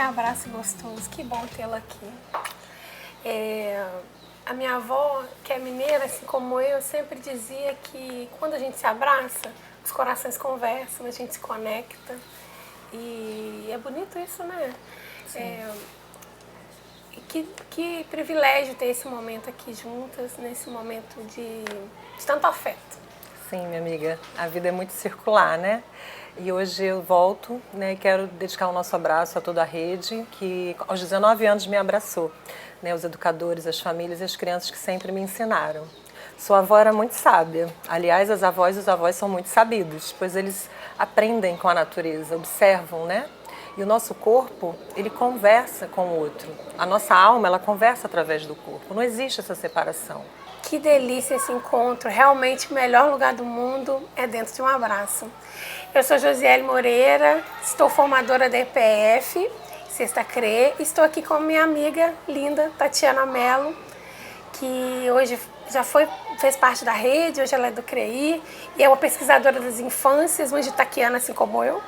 abraço gostoso, que bom tê-la aqui. A minha avó, que é mineira, assim como eu, sempre dizia que quando a gente se abraça, os corações conversam, a gente se conecta. E é bonito isso, né? Que privilégio ter esse momento aqui juntas, nesse momento de tanto afeto. Sim, minha amiga, a vida é muito circular, né? E hoje eu volto, né, e quero dedicar o nosso abraço a toda a rede que aos 19 anos me abraçou, né, os educadores, as famílias e as crianças que sempre me ensinaram. Sua avó era muito sábia. Aliás, as avós e os avós são muito sabidos, pois eles aprendem com a natureza, observam, né? E o nosso corpo, ele conversa com o outro. A nossa alma, ela conversa através do corpo. Não existe essa separação. Que delícia esse encontro. Realmente o melhor lugar do mundo é dentro de um abraço. Eu sou Josiele Moreira, estou formadora da EPF, Sexta CRE, e estou aqui com minha amiga linda, Tatiana Mello, que hoje fez parte da rede, hoje ela é do CREI, e é uma pesquisadora das infâncias, uma itaquiana assim como eu.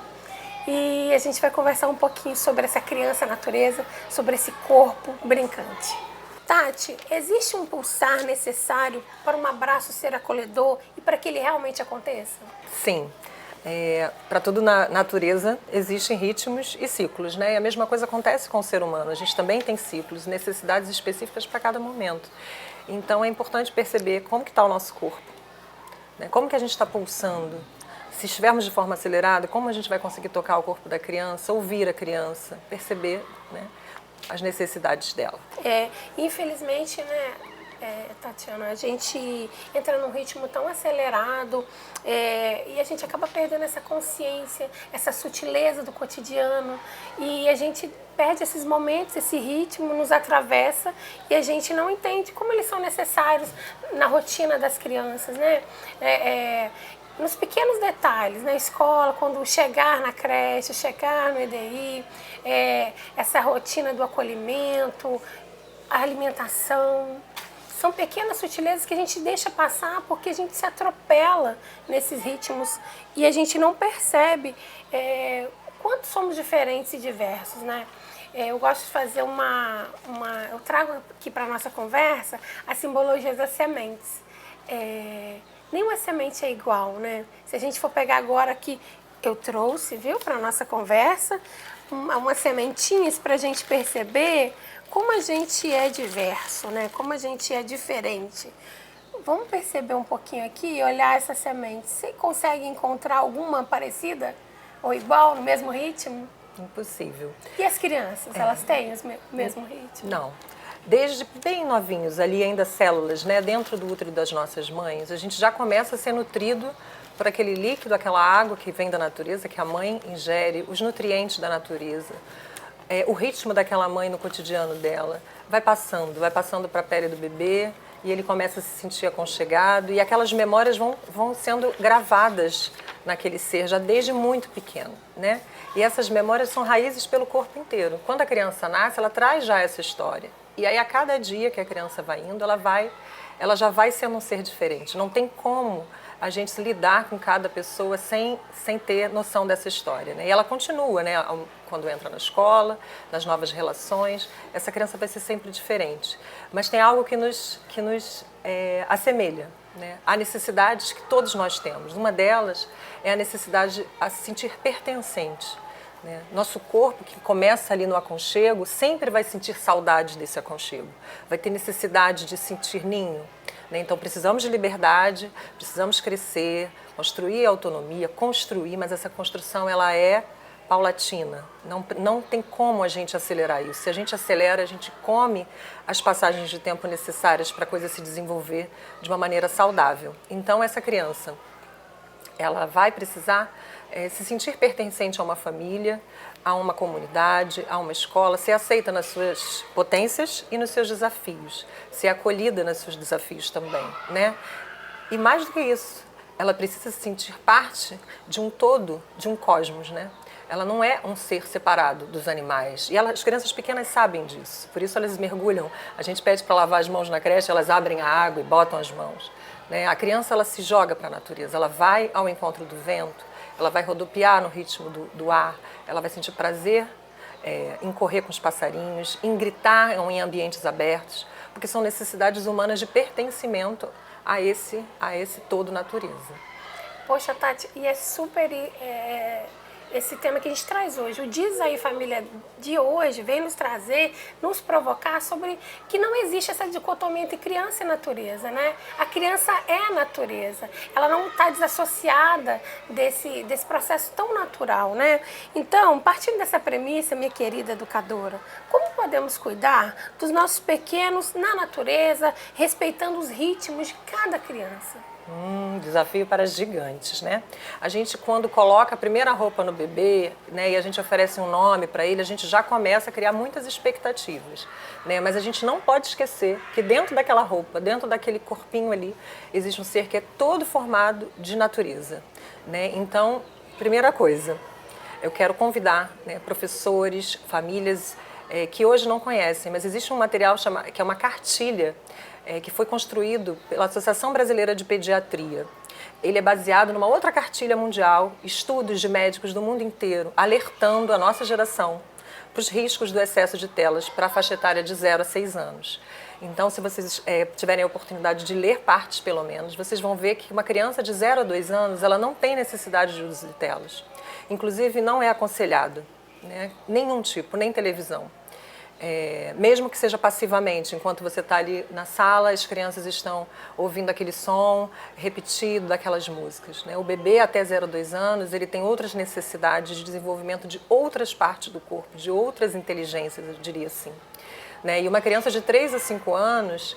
E a gente vai conversar um pouquinho sobre essa criança natureza, sobre esse corpo brincante. Tati, existe um pulsar necessário para um abraço ser acolhedor e para que ele realmente aconteça? Sim. Para tudo na natureza existem ritmos e ciclos, né? E a mesma coisa acontece com o ser humano. A gente também tem ciclos, necessidades específicas para cada momento. Então é importante perceber como que está o nosso corpo, né? Como que a gente está pulsando. Se estivermos de forma acelerada, como a gente vai conseguir tocar o corpo da criança, ouvir a criança, perceber, né, as necessidades dela. Infelizmente, né, Tatiana, a gente entra num ritmo tão acelerado e a gente acaba perdendo essa consciência, essa sutileza do cotidiano, e a gente perde esses momentos, esse ritmo nos atravessa e a gente não entende como eles são necessários na rotina das crianças, né? Nos pequenos detalhes, na escola, quando chegar na creche, chegar no EDI, essa rotina do acolhimento, a alimentação. São pequenas sutilezas que a gente deixa passar porque a gente se atropela nesses ritmos e a gente não percebe quanto somos diferentes e diversos, né? Eu gosto de fazer eu trago aqui para a nossa conversa a simbologia das sementes. Nenhuma semente é igual, né? Se a gente for pegar agora aqui, eu trouxe, viu, para a nossa conversa, umas sementinhas para a gente perceber como a gente é diverso, né? Como a gente é diferente. Vamos perceber um pouquinho aqui e olhar essa semente. Você consegue encontrar alguma parecida ou igual, no mesmo ritmo? Impossível. E as crianças, elas têm o mesmo ritmo? Não. Desde bem novinhos, ali ainda células, né, dentro do útero das nossas mães, a gente já começa a ser nutrido por aquele líquido, aquela água que vem da natureza, que a mãe ingere, os nutrientes da natureza. O ritmo daquela mãe no cotidiano dela vai passando para a pele do bebê e ele começa a se sentir aconchegado e aquelas memórias vão sendo gravadas naquele ser já desde muito pequeno, né? E essas memórias são raízes pelo corpo inteiro. Quando a criança nasce, ela traz já essa história. E aí, a cada dia que a criança vai indo, ela já vai sendo um ser diferente. Não tem como a gente lidar com cada pessoa sem ter noção dessa história, né? E ela continua, né? Quando entra na escola, nas novas relações, essa criança vai ser sempre diferente. Mas tem algo que nos assemelha, né? Há necessidades que todos nós temos. Uma delas é a necessidade de se sentir pertencente. Nosso corpo, que começa ali no aconchego, sempre vai sentir saudade desse aconchego. Vai ter necessidade de sentir ninho. Então precisamos de liberdade, precisamos crescer, construir autonomia, construir, mas essa construção ela é paulatina. Não tem como a gente acelerar isso. Se a gente acelera, a gente come as passagens de tempo necessárias para a coisa se desenvolver de uma maneira saudável. Então essa criança, ela vai precisar se sentir pertencente a uma família, a uma comunidade, a uma escola, ser aceita nas suas potências e nos seus desafios, ser acolhida nos seus desafios também, né? E mais do que isso, ela precisa se sentir parte de um todo, de um cosmos, né? Ela não é um ser separado dos animais. E as crianças pequenas sabem disso, por isso elas mergulham. A gente pede para lavar as mãos na creche, elas abrem a água e botam as mãos. A criança ela se joga para a natureza, ela vai ao encontro do vento, ela vai rodopiar no ritmo do ar, ela vai sentir prazer em correr com os passarinhos, em gritar em ambientes abertos, porque são necessidades humanas de pertencimento a esse todo natureza. Poxa, Tati, e é super esse tema que a gente traz hoje. O Diz Aí Família de hoje vem nos trazer, nos provocar sobre que não existe essa dicotomia entre criança e natureza, né? A criança é a natureza, ela não está desassociada desse processo tão natural, né? Então, partindo dessa premissa, minha querida educadora, como podemos cuidar dos nossos pequenos na natureza, respeitando os ritmos de cada criança? Desafio para gigantes, né? A gente, quando coloca a primeira roupa no bebê, né, e a gente oferece um nome para ele, a gente já começa a criar muitas expectativas, né? Mas a gente não pode esquecer que dentro daquela roupa, dentro daquele corpinho ali, existe um ser que é todo formado de natureza, né? Então, primeira coisa, eu quero convidar, né, professores, famílias que hoje não conhecem, mas existe um material que é uma cartilha que foi construído pela Associação Brasileira de Pediatria. Ele é baseado numa outra cartilha mundial, estudos de médicos do mundo inteiro, alertando a nossa geração para os riscos do excesso de telas para a faixa etária de 0 a 6 anos. Então, se vocês tiverem a oportunidade de ler partes, pelo menos, vocês vão ver que uma criança de 0 a 2 anos, ela não tem necessidade de uso de telas. Inclusive, não é aconselhado, né? Nenhum tipo, nem televisão. Mesmo que seja passivamente, enquanto você está ali na sala, as crianças estão ouvindo aquele som repetido daquelas músicas, né? O bebê até 0 a 2 anos, ele tem outras necessidades de desenvolvimento de outras partes do corpo, de outras inteligências, eu diria assim, né? E uma criança de 3 a 5 anos,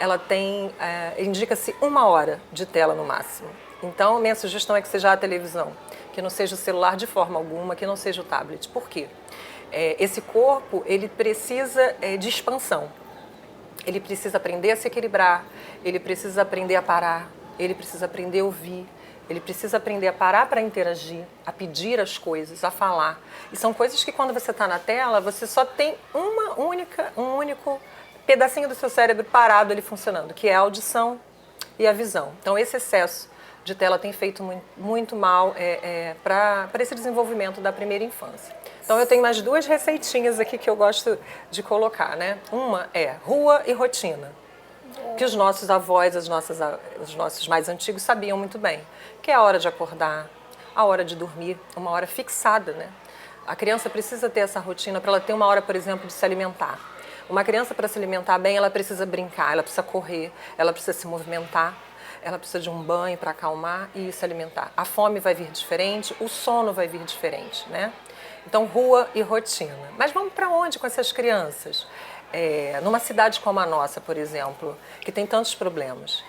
ela tem, indica-se 1 hora de tela no máximo. Então, minha sugestão é que seja a televisão, que não seja o celular de forma alguma, que não seja o tablet. Por quê? Esse corpo, ele precisa de expansão, ele precisa aprender a se equilibrar, ele precisa aprender a parar, ele precisa aprender a ouvir, ele precisa aprender a parar para interagir, a pedir as coisas, a falar. E são coisas que quando você está na tela, você só tem um único pedacinho do seu cérebro parado ali funcionando, que é a audição e a visão. Então esse excesso de tela tem feito muito mal para esse desenvolvimento da primeira infância. Então eu tenho mais 2 receitinhas aqui que eu gosto de colocar, né? Uma é rua e rotina, que os nossos avós, os nossos mais antigos sabiam muito bem, que é a hora de acordar, a hora de dormir, uma hora fixada, né? A criança precisa ter essa rotina para ela ter uma hora, por exemplo, de se alimentar. Uma criança, para se alimentar bem, ela precisa brincar, ela precisa correr, ela precisa se movimentar. Ela precisa de um banho para acalmar e se alimentar. A fome vai vir diferente, o sono vai vir diferente, né? Então, rua e rotina. Mas vamos para onde com essas crianças? Numa cidade como a nossa, por exemplo, que tem tantos problemas.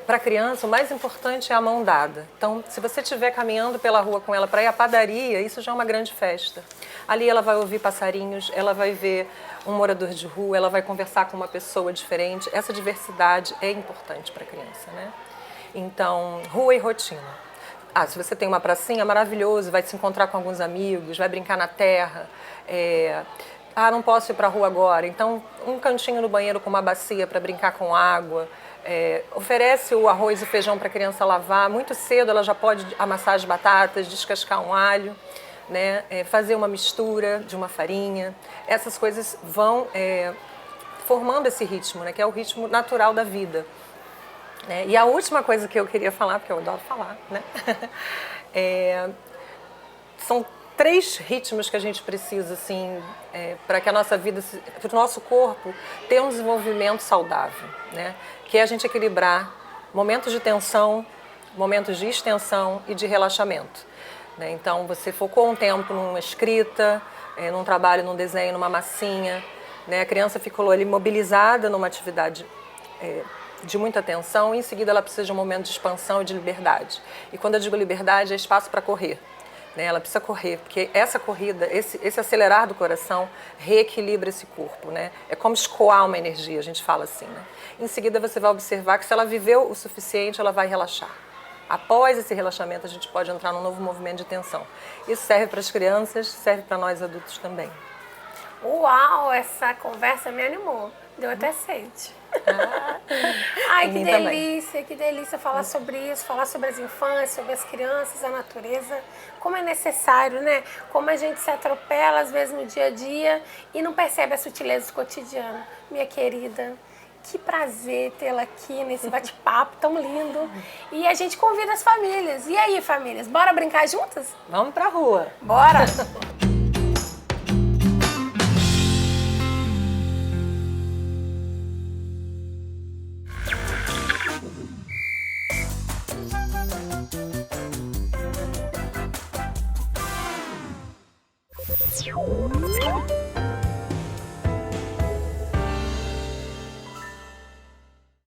Para a criança, o mais importante é a mão dada. Então, se você estiver caminhando pela rua com ela para ir à padaria, isso já é uma grande festa. Ali ela vai ouvir passarinhos, ela vai ver um morador de rua, ela vai conversar com uma pessoa diferente. Essa diversidade é importante para a criança, né? Então, rua e rotina. Se você tem uma pracinha, maravilhoso, vai se encontrar com alguns amigos, vai brincar na terra. Não posso ir para a rua agora. Então, um cantinho no banheiro com uma bacia para brincar com água. Oferece o arroz e feijão para a criança lavar. Muito cedo ela já pode amassar as batatas, descascar um alho, né? Fazer uma mistura de uma farinha. Essas coisas vão formando esse ritmo, né? Que é o ritmo natural da vida. E a última coisa que eu queria falar, porque eu adoro falar, né? São 3 ritmos que a gente precisa, assim, para que a nossa vida, para o nosso corpo ter um desenvolvimento saudável, né? Que é a gente equilibrar momentos de tensão, momentos de extensão e de relaxamento, né? Então, você focou um tempo numa escrita, num trabalho, num desenho, numa massinha, né? A criança ficou ali mobilizada numa atividade de muita tensão, e em seguida ela precisa de um momento de expansão e de liberdade. E quando eu digo liberdade, é espaço para correr, né? Ela precisa correr, porque essa corrida, esse acelerar do coração reequilibra esse corpo, né? É como escoar uma energia, a gente fala assim, né? Em seguida você vai observar que se ela viveu o suficiente, ela vai relaxar. Após esse relaxamento, a gente pode entrar num novo movimento de tensão. Isso serve para as crianças, serve para nós adultos também. Uau, essa conversa me animou. Deu até sede. Ai, Em mim também. que delícia falar sobre isso, falar sobre as infâncias, sobre as crianças, a natureza. Como é necessário, né? Como a gente se atropela às vezes no dia a dia e não percebe a sutileza do cotidiano. Minha querida, que prazer tê-la aqui nesse bate-papo tão lindo. E a gente convida as famílias. E aí, famílias, bora brincar juntas? Vamos pra rua. Bora!